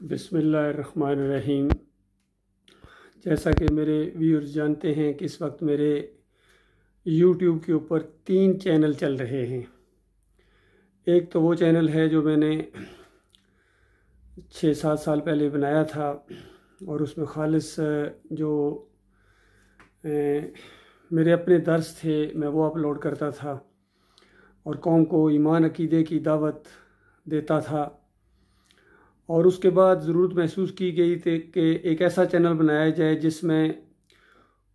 بسم اللہ الرحمن الرحیم۔ جیسا کہ میرے ویورز جانتے ہیں کہ اس وقت میرے یوٹیوب کے اوپر 3 چینل چل رہے ہیں۔ ایک تو وہ چینل ہے جو میں نے 6-7 سال پہلے بنایا تھا اور اس میں خالص جو میرے اپنے درس تھے میں وہ اپلوڈ کرتا تھا اور قوم کو ایمان عقیدے کی دعوت دیتا تھا۔ اور اس کے بعد ضرورت محسوس کی گئی تھی کہ ایک ایسا چینل بنایا جائے جس میں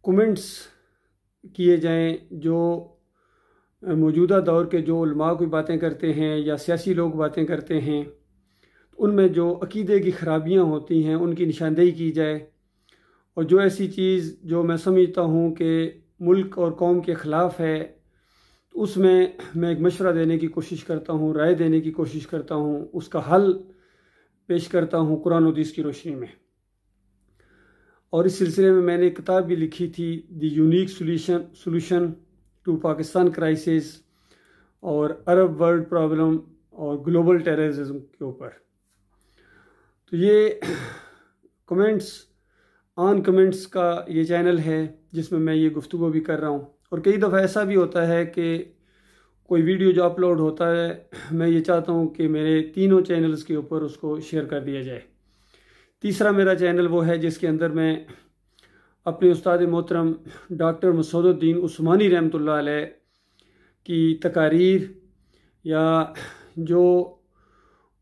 کومنٹس کیے جائیں جو موجودہ دور کے جو علماء کوئی باتیں کرتے ہیں یا سیاسی لوگ باتیں کرتے ہیں، ان میں جو عقیدے کی خرابیاں ہوتی ہیں ان کی نشاندہی کی جائے، اور جو ایسی چیز جو میں سمجھتا ہوں کہ ملک اور قوم کے خلاف ہے اس میں ایک مشورہ دینے کی کوشش کرتا ہوں، رائے دینے کی کوشش کرتا ہوں، اس کا حل پیش کرتا ہوں قرآن و حدیث کی روشنی میں۔ اور اس سلسلے میں نے ایک کتاب بھی لکھی تھی، the unique solution to Pakistan crisis اور عرب ورلڈ پرابلم اور گلوبل ٹیررزم کے اوپر۔ تو یہ کمنٹس کا یہ چینل ہے جس میں یہ گفتگو بھی کر رہا ہوں۔ اور کئی دفعہ ایسا بھی ہوتا ہے کہ کوئی ویڈیو جو اپلوڈ ہوتا ہے میں یہ چاہتا ہوں کہ میرے تینوں چینلز کے اوپر اس کو شیئر کر دیا جائے۔ تیسرا میرا چینل وہ ہے جس کے اندر میں اپنے استاد محترم ڈاکٹر مسعود الدین عثمانی رحمۃ اللہ علیہ کی تقاریر یا جو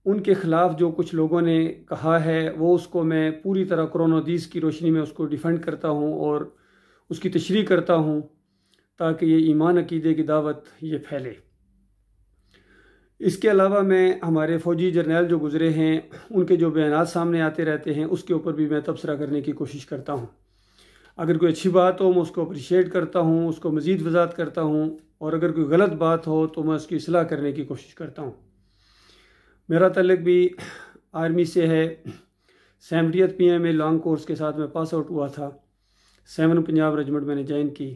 ان کے خلاف جو کچھ لوگوں نے کہا ہے وہ اس کو میں پوری طرح قرآن و حدیث کی روشنی میں اس کو ڈیفینڈ کرتا ہوں اور اس کی تشریح کرتا ہوں تاکہ یہ ایمان عقیدے کی دعوت یہ پھیلے۔ اس کے علاوہ میں ہمارے فوجی جرنیل جو گزرے ہیں ان کے جو بیانات سامنے آتے رہتے ہیں اس کے اوپر بھی میں تبصرہ کرنے کی کوشش کرتا ہوں۔ اگر کوئی اچھی بات ہو میں اس کو اپریشیٹ کرتا ہوں، اس کو مزید وضاحت کرتا ہوں، اور اگر کوئی غلط بات ہو تو میں اس کی اصلاح کرنے کی کوشش کرتا ہوں۔ میرا تعلق بھی آرمی سے ہے۔ 70th PMA لانگ کورس کے ساتھ میں پاس آؤٹ ہوا تھا۔ 7 پنجاب ریجمنٹ میں نے جوائن کی۔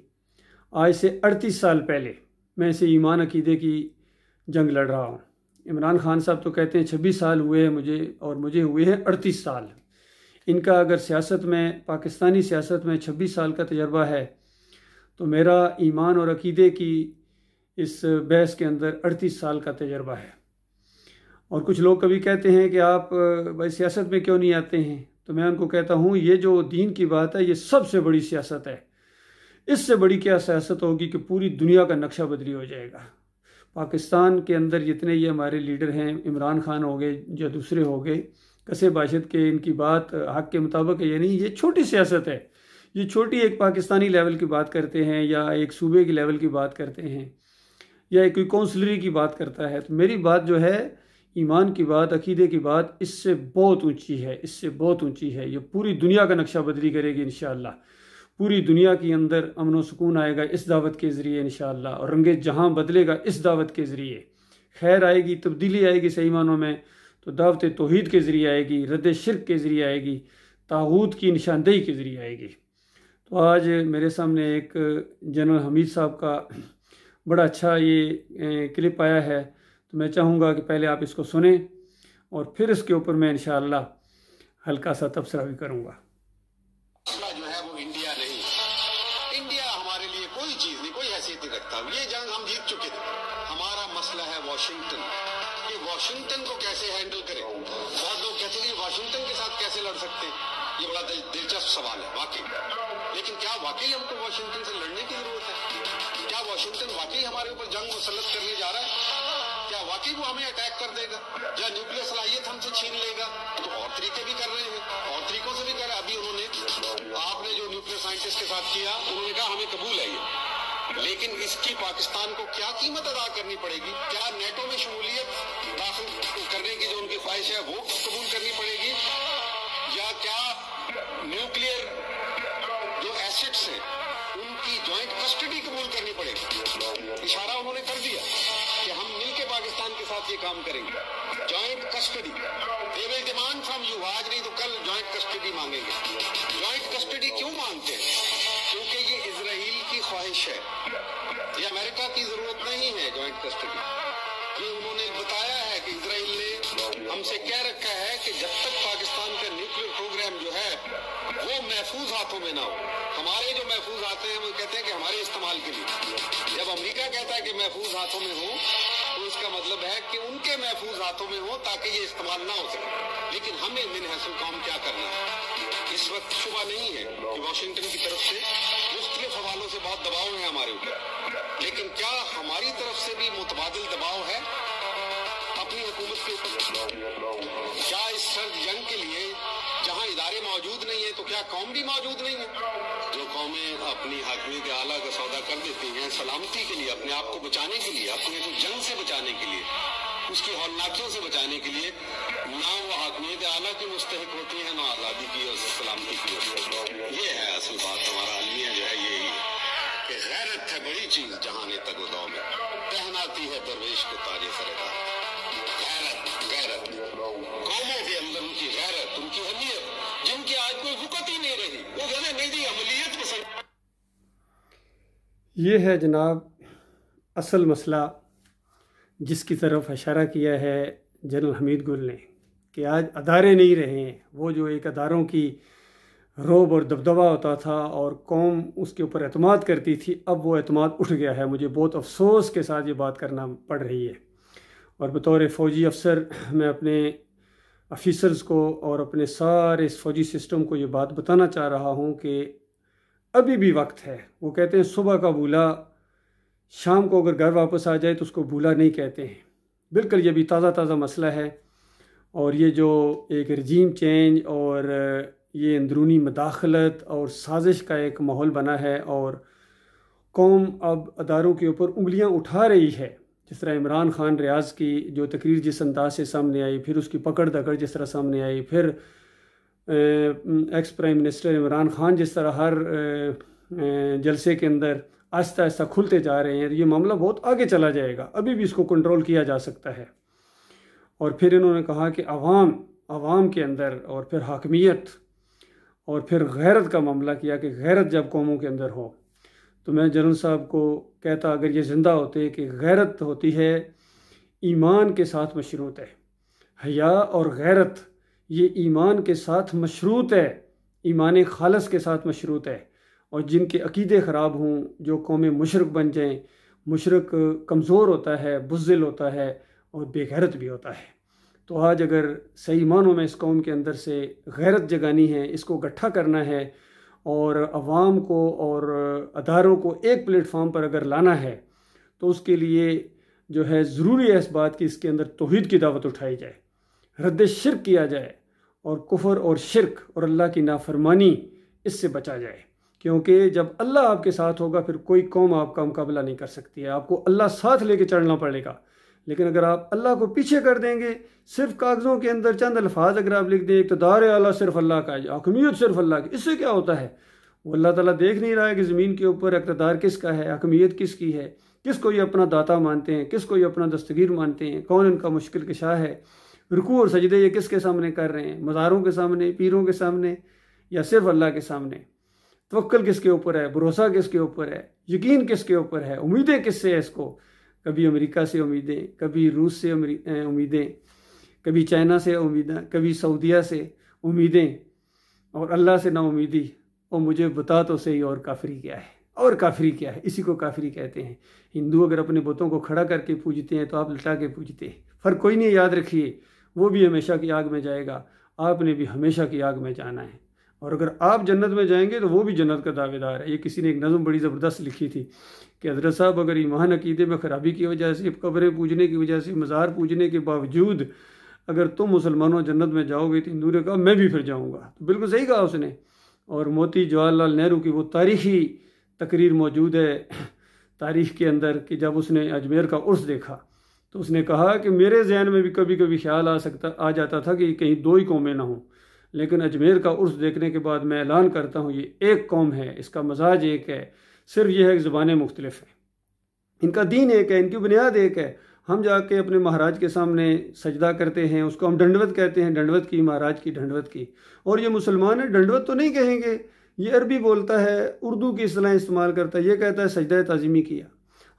آج سے 38 سال پہلے میں اسے ایمان عقیدے کی جنگ لڑ رہا ہوں۔ عمران خان صاحب تو کہتے ہیں 26 سال ہوئے ہیں مجھے، اور مجھے ہوئے ہیں 38 سال۔ ان کا اگر سیاست میں، پاکستانی سیاست میں 26 سال کا تجربہ ہے تو میرا ایمان اور عقیدے کی اس بحث کے اندر 38 سال کا تجربہ ہے۔ اور کچھ لوگ کبھی کہتے ہیں کہ آپ بھائی سیاست میں کیوں نہیں آتے ہیں، تو میں ان کو کہتا ہوں یہ جو دین کی بات ہے یہ سب سے بڑی سیاست ہے۔ اس سے بڑی کیا سیاست ہوگی کہ پوری دنیا کا نقشہ بدلی ہو جائے گا۔ پاکستان کے اندر جتنے یہ ہمارے لیڈر ہیں، عمران خان ہو گئے یا دوسرے ہو گئے، کسے باشد کے ان کی بات حق کے مطابق ہے، یعنی یہ چھوٹی سیاست ہے، یہ چھوٹی ایک پاکستانی لیول کی بات کرتے ہیں یا ایک صوبے کی لیول کی بات کرتے ہیں یا کوئی کونسلری کی بات کرتا ہے۔ تو میری بات جو ہے ایمان کی بات، عقیدے کی بات اس سے بہت اونچی ہے، اس سے بہت اونچی ہے۔ یہ پوری دنیا کا نقشہ بدلی کرے گی انشاءاللہ۔ پوری دنیا کے اندر امن و سکون آئے گا اس دعوت کے ذریعے انشاءاللہ، اور رنگ جہاں بدلے گا اس دعوت کے ذریعے۔ خیر آئے گی، تبدیلی آئے گی صحیح معنوں میں تو دعوت توحید کے ذریعے آئے گی، رد شرک کے ذریعے آئے گی، طاغوت کی نشاندہی کے ذریعے آئے گی۔ تو آج میرے سامنے ایک جنرل حمید صاحب کا بڑا اچھا یہ کلپ آیا ہے، تو میں چاہوں گا کہ پہلے آپ اس کو سنیں اور پھر اس کے اوپر میں انشاءاللہ ہلکا سا تبصرہ بھی کروں گا۔ واشنگٹن کو کیسے ہینڈل کرے؟ بہت لوگ کہتے ہیں کہ واشنگٹن کے ساتھ کیسے لڑ سکتے ہیں؟ یہ بڑا دلچسپ سوال ہے واقعی، لیکن کیا واقعی ہم کو واشنگٹن سے لڑنے کی ضرورت ہے؟ کیا واشنگٹن واقعی ہمارے اوپر جنگ مسلط کرنے جا رہا ہے؟ کیا واقعی وہ ہمیں اٹیک کر دے گا یا نیوکلیر صلاحیت ہم سے چھین لے گا؟ تو اور طریقے بھی کر رہے ہیں، اور طریقوں سے بھی کر رہے ہیں۔ ابھی انہوں نے، آپ نے جو نیوکلیر سائنٹسٹ کے ساتھ کیا، انہوں نے کہا ہمیں قبول ہے یہ، لیکن اس کی پاکستان کو کیا قیمت ادا کرنی پڑے گی؟ کیا نیٹو میں شمولیت داخل کرنے کی جو ان کی خواہش ہے وہ قبول کرنی پڑے گی، یا کیا نیوکلیئر جو ایسٹس ہیں ان کی جوائنٹ کسٹڈی قبول کرنی پڑے گی؟ اشارہ انہوں نے کر دیا کہ ہم مل کے پاکستان کے ساتھ یہ کام کریں گے، joint custody. They will demand from you, آج نہیں تو کل جوائنٹ کسٹڈی مانگیں گے۔ جوائنٹ کسٹڈی کیوں مانگتے ہیں؟ کیونکہ یہ اسرائیل کی خواہش ہے، یہ امریکہ کی ضرورت نہیں ہے جوائنٹ کسٹڈی۔ یہ انہوں نے بتایا ہے کہ اسرائیل نے ہم سے کہہ رکھا ہے کہ جب تک پاکستان محفوظ ہاتھوں میں نہ ہو. ہمارے جو محفوظ آتے ہیں وہ کہتے ہیں کہ ہمارے استعمال کے لیے. جب امریکہ کہتا ہے کہ محفوظ ہاتھوں میں ہو تو اس کا مطلب ہے کہ ان کے محفوظ ہاتھوں میں ہو تاکہ یہ استعمال نہ ہو سکے. لیکن ہمیں من حیث القوم کیا کرنا ہے؟ اس وقت شبہ نہیں ہے کہ واشنگٹن کی طرف سے مختلف حوالوں سے بہت دباؤ ہے ہمارے اوپر، لیکن کیا ہماری طرف سے بھی متبادل دباؤ ہے اپنی حکومت کے اوپر؟ کیا اس سرد جنگ کے لیے جہاں ادارے موجود نہیں ہیں تو کیا قوم بھی موجود نہیں ہے؟ جو قومیں اپنی حاکمیت اعلیٰ کا سودا کر دیتی ہیں سلامتی کے لیے، اپنے آپ کو بچانے کے لیے، اپنے کو جنگ سے بچانے کے لیے، اس کی ہولناکیوں سے بچانے کے لیے، نہ وہ حاکمیت اعلیٰ کی مستحق ہوتی ہیں نہ آزادی کی اور سلامتی کی. یہ ہے اصل بات. ہمارا المیہ جو ہے یہی ہے کہ غیرت ہے بڑی چیز جہاں تک وداع میں پہناتی ہے درویش کو تاج سرکار. غیرت قوموں کے اندر ان کی غیرت، ان کی اہمیت، جن کی آج کوئی وقت ہی نہیں رہی، وہ کہتے نہیں جی عملیت پسند. یہ ہے جناب اصل مسئلہ جس کی طرف اشارہ کیا ہے جنرل حمید گل نے، کہ آج ادارے نہیں رہے ہیں. وہ جو ایک اداروں کی روب اور دبدبہ ہوتا تھا اور قوم اس کے اوپر اعتماد کرتی تھی، اب وہ اعتماد اٹھ گیا ہے. مجھے بہت افسوس کے ساتھ یہ بات کرنا پڑ رہی ہے، اور بطور فوجی افسر میں اپنے آفیسرز کو اور اپنے سارے اس فوجی سسٹم کو یہ بات بتانا چاہ رہا ہوں کہ ابھی بھی وقت ہے. وہ کہتے ہیں صبح کا بھولا شام کو اگر گھر واپس آ جائے تو اس کو بھولا نہیں کہتے ہیں. بالکل یہ بھی تازہ مسئلہ ہے، اور یہ جو ایک رجیم چینج اور یہ اندرونی مداخلت اور سازش کا ایک ماحول بنا ہے، اور قوم اب اداروں کے اوپر انگلیاں اٹھا رہی ہے. جس طرح عمران خان ریاض کی جو تقریر جس انداز سے سامنے آئی، پھر اس کی پکڑ دکڑ جس طرح سامنے آئی، پھر ex prime minister Imran Khan جس طرح ہر جلسے کے اندر آہستہ آہستہ کھلتے جا رہے ہیں، یہ معاملہ بہت آگے چلا جائے گا. ابھی بھی اس کو کنٹرول کیا جا سکتا ہے. اور پھر انہوں نے کہا کہ عوام کے اندر، اور پھر حاکمیت، اور پھر غیرت کا معاملہ کیا کہ غیرت جب قوموں کے اندر ہو. تو میں جنرل صاحب کو کہتا اگر یہ زندہ ہوتے کہ غیرت ہوتی ہے ایمان کے ساتھ مشروط ہے. حیا اور غیرت یہ ایمان کے ساتھ مشروط ہے، ایمان خالص کے ساتھ مشروط ہے. اور جن کے عقیدے خراب ہوں، جو قومیں مشرک بن جائیں، مشرک کمزور ہوتا ہے، بزدل ہوتا ہے اور بے غیرت بھی ہوتا ہے. تو آج اگر صحیح معنوں میں اس قوم کے اندر سے غیرت جگانی ہے، اس کو اکٹھا کرنا ہے، اور عوام کو اور اداروں کو ایک پلیٹ فارم پر اگر لانا ہے، تو اس کے لیے جو ہے ضروری ہے اس بات کی اس کے اندر توحید کی دعوت اٹھائی جائے، رد شرک کیا جائے، اور کفر اور شرک اور اللہ کی نافرمانی اس سے بچا جائے. کیونکہ جب اللہ آپ کے ساتھ ہوگا پھر کوئی قوم آپ کا مقابلہ نہیں کر سکتی ہے. آپ کو اللہ ساتھ لے کے چڑھنا پڑے گا. لیکن اگر آپ اللہ کو پیچھے کر دیں گے، صرف کاغذوں کے اندر چند الفاظ اگر آپ لکھ دیں اقتدار اعلیٰ صرف اللہ کا ہے، حکمیت صرف اللہ کی، اس سے کیا ہوتا ہے؟ وہ اللہ تعالیٰ دیکھ نہیں رہا ہے کہ زمین کے اوپر اقتدار کس کا ہے، حکمیت کس کی ہے، کس کو یہ اپنا داتا مانتے ہیں، کس کو یہ اپنا دستگیر مانتے ہیں، کون ان کا مشکل کشا ہے. رکوع اور سجدے یہ کس کے سامنے کر رہے ہیں؟ مزاروں کے سامنے، پیروں کے سامنے، یا صرف اللہ کے سامنے؟ توکل کس کے اوپر ہے؟ بھروسہ کس کے اوپر ہے؟ یقین کس کے اوپر ہے؟ امیدیں کس سے ہے اس کو؟ کبھی امریکہ سے امیدیں، کبھی روس سے امیدیں، کبھی چائنا سے امیدیں، کبھی سعودیہ سے امیدیں، اور اللہ سے نا امیدی. اور مجھے بتا تو صحیح اور کافری کیا ہے، اور کافری کیا ہے؟ اسی کو کافری کہتے ہیں. ہندو اگر اپنے بتوں کو کھڑا کر کے پوجتے ہیں تو آپ لٹا کے پوجتے ہیں. فرق کوئی نہیں، یاد رکھیے وہ بھی ہمیشہ کی آگ میں جائے گا، آپ نے بھی ہمیشہ کی آگ میں جانا ہے. اور اگر آپ جنت میں جائیں گے تو وہ بھی جنت کا دعوے دار ہے. یہ کسی نے ایک نظم بڑی زبردست لکھی تھی کہ حضرت صاحب اگر ایمان عقیدے میں خرابی کی وجہ سے، قبریں پوجنے کی وجہ سے، مزار پوجنے کے باوجود اگر تم مسلمانوں جنت میں جاؤ گے تو ہندو نے کہا میں بھی پھر جاؤں گا. تو بالکل صحیح کہا اس نے. اور موتی جواہر لال نہرو کی وہ تاریخی تقریر موجود ہے تاریخ کے اندر کہ جب اس نے اجمیر کا عرس دیکھا تو اس نے کہا کہ میرے ذہن میں بھی کبھی کبھی خیال آ جاتا تھا کہ کہیں دو ہی قومیں نہ ہوں، لیکن اجمیر کا عرس دیکھنے کے بعد میں اعلان کرتا ہوں یہ ایک قوم ہے، اس کا مزاج ایک ہے، صرف یہ ہے کہ زبانیں مختلف ہیں، ان کا دین ایک ہے، ان کی بنیاد ایک ہے. ہم جا کے اپنے مہاراج کے سامنے سجدہ کرتے ہیں، اس کو ہم ڈنڈوت کہتے ہیں، ڈنڈوت کی مہاراج کی ڈنڈوت کی. اور یہ مسلمان ہے ڈنڈوت تو نہیں کہیں گے، یہ عربی بولتا ہے، اردو کی اصطلاح استعمال کرتا ہے، یہ کہتا ہے سجدہ تعظیمی کیا.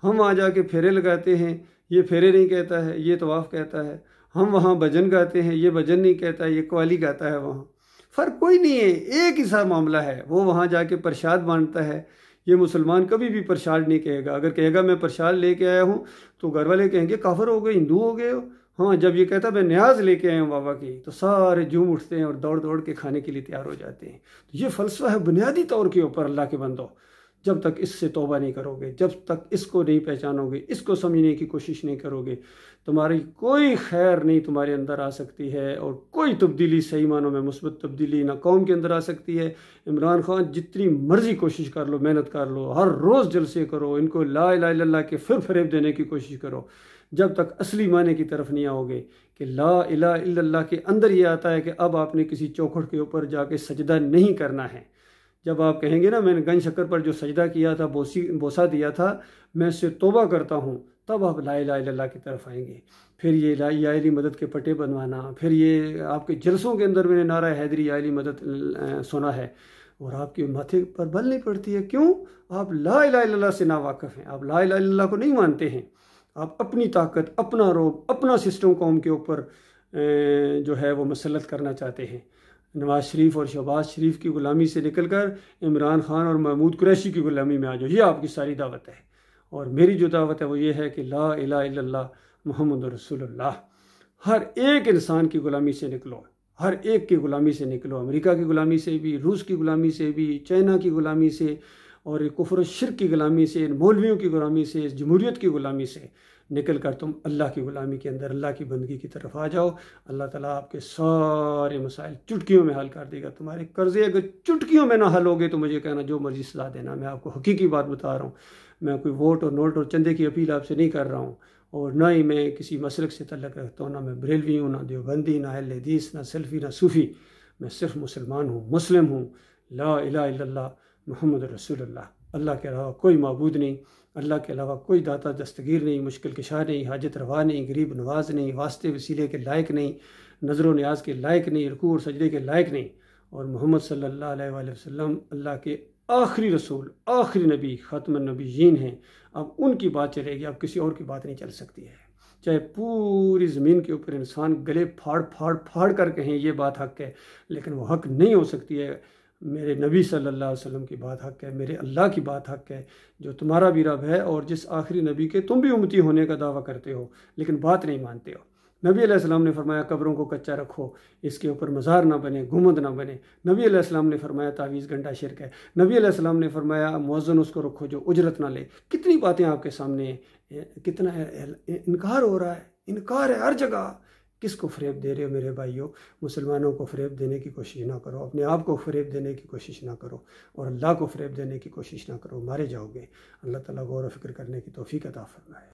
ہم وہاں جا کے پھیرے لگاتے ہیں، یہ پھیرے نہیں کہتا ہے، یہ طواف کہتا ہے. ہم وہاں بھجن گاتے ہیں، یہ بھجن نہیں کہتا ہے، یہ قوالی گاتا ہے وہاں. فرق کوئی نہیں ہے، ایک ہی سا معاملہ ہے۔ وہ وہاں جا کے پرشاد بانٹتا ہے، یہ مسلمان کبھی بھی پرشاد نہیں کہے گا۔ اگر کہے گا میں پرشاد لے کے آیا ہوں تو گھر والے کہیں گے کافر ہو گئے، ہندو ہو گئے ہو۔ ہاں، جب یہ کہتا میں نیاز لے کے آیا ہوں بابا کی، تو سارے جھوم اٹھتے ہیں اور دوڑ دوڑ کے کھانے کے لیے تیار ہو جاتے ہیں۔ تو یہ فلسفہ ہے بنیادی طور کے اوپر اللہ کے بندو۔ جب تک اس سے توبہ نہیں کرو گے، جب تک اس کو نہیں پہچانو گے، اس کو سمجھنے کی کوشش نہیں کرو گے، تمہاری کوئی خیر نہیں تمہارے اندر آ سکتی ہے، اور کوئی تبدیلی صحیح معنوں میں مثبت تبدیلی نہ قوم کے اندر آ سکتی ہے۔ عمران خان جتنی مرضی کوشش کر لو، محنت کر لو، ہر روز جلسے کرو، ان کو لا الہ الا اللہ کے پھر فریب دینے کی کوشش کرو، جب تک اصلی معنی کی طرف نہیں آؤ گے کہ لا الہ الا اللہ کے اندر یہ آتا ہے کہ اب آپ نے کسی چوکھٹ کے اوپر جا کے سجدہ نہیں کرنا ہے۔ جب آپ کہیں گے نا میں نے گنج شکر پر جو سجدہ کیا تھا، بوسہ دیا تھا، میں اس سے توبہ کرتا ہوں، تب آپ لا الہ الا اللہ کی طرف آئیں گے۔ پھر یہ یا علی مدد کے پٹے بنوانا، پھر یہ آپ کے جلسوں کے اندر میں نے نعرہ حیدری یا علی مدد سنا ہے، اور آپ کے ماتھے پر بل نہیں پڑتی ہے۔ کیوں؟ آپ لا الہ الا اللہ سے ناواقف ہیں، آپ لا الہ الا اللہ کو نہیں مانتے ہیں۔ آپ اپنی طاقت، اپنا روب، اپنا سسٹم قوم کے اوپر جو ہے وہ مسلط کرنا چاہتے ہیں۔ نواز شریف اور شہباز شریف کی غلامی سے نکل کر عمران خان اور محمود قریشی کی غلامی میں آ جاؤ، یہ آپ کی ساری دعوت ہے۔ اور میری جو دعوت ہے وہ یہ ہے کہ لا الہ الا اللہ محمد رسول اللہ۔ ہر ایک انسان کی غلامی سے نکلو، ہر ایک کی غلامی سے نکلو، امریکہ کی غلامی سے بھی، روس کی غلامی سے بھی، چائنا کی غلامی سے، اور کفر و شرک کی غلامی سے، مولویوں کی غلامی سے، جمہوریت کی غلامی سے نکل کر تم اللہ کی غلامی کے اندر اللہ کی بندگی کی طرف آ جاؤ۔ اللہ تعالیٰ آپ کے سارے مسائل چٹکیوں میں حل کر دے گا۔ تمہارے قرضے اگر چٹکیوں میں نہ حل ہوگے تو مجھے کہنا جو مرضی سزا دینا، میں آپ کو حقیقی بات بتا رہا ہوں۔ میں کوئی ووٹ اور نوٹ اور چندے کی اپیل آپ سے نہیں کر رہا ہوں، اور نہ ہی میں کسی مسلک سے تعلق رکھتا ہوں، نہ میں بریلوی ہوں، نہ دیوبندی، نہ اہل حدیث، نہ سلفی، نہ صوفی۔ میں صرف مسلمان ہوں، مسلم ہوں۔ لا الہ الا اللہ محمد رسول اللہ۔ اللہ کے علاوہ کوئی معبود نہیں، اللہ کے علاوہ کوئی داتا دستگیر نہیں، مشکل کشا نہیں، حاجت روا نہیں، غریب نواز نہیں، واسطے وسیلے کے لائق نہیں، نظر و نیاز کے لائق نہیں، رکوع اور سجدے کے لائق نہیں۔ اور محمد صلی اللہ علیہ وآلہ وسلم اللہ کے آخری رسول، آخری نبی، خاتم النبیین ہیں۔ اب ان کی بات چلے گی، اب کسی اور کی بات نہیں چل سکتی ہے۔ چاہے پوری زمین کے اوپر انسان گلے پھاڑ کر کہیں یہ بات حق ہے، لیکن وہ حق نہیں ہو سکتی ہے۔ میرے نبی صلی اللہ علیہ وسلم کی بات حق ہے، میرے اللہ کی بات حق ہے، جو تمہارا بھی رب ہے، اور جس آخری نبی کے تم بھی امتی ہونے کا دعویٰ کرتے ہو لیکن بات نہیں مانتے ہو۔ نبی علیہ السلام نے فرمایا قبروں کو کچا رکھو، اس کے اوپر مزار نہ بنے، گنبد نہ بنے۔ نبی علیہ السلام نے فرمایا تعویذ گنڈا شرک ہے۔ نبی علیہ السلام نے فرمایا مؤذن اس کو رکھو جو اجرت نہ لے۔ کتنی باتیں آپ کے سامنے ہیں، کتنا انکار ہو رہا ہے، انکار ہے ہر جگہ۔ کس کو فریب دے رہے ہو میرے بھائیوں؟ مسلمانوں کو فریب دینے کی کوشش نہ کرو، اپنے آپ کو فریب دینے کی کوشش نہ کرو، اور اللہ کو فریب دینے کی کوشش نہ کرو، مارے جاؤ گے۔ اللہ تعالیٰ غور و فکر کرنے کی توفیق عطا فرمائے۔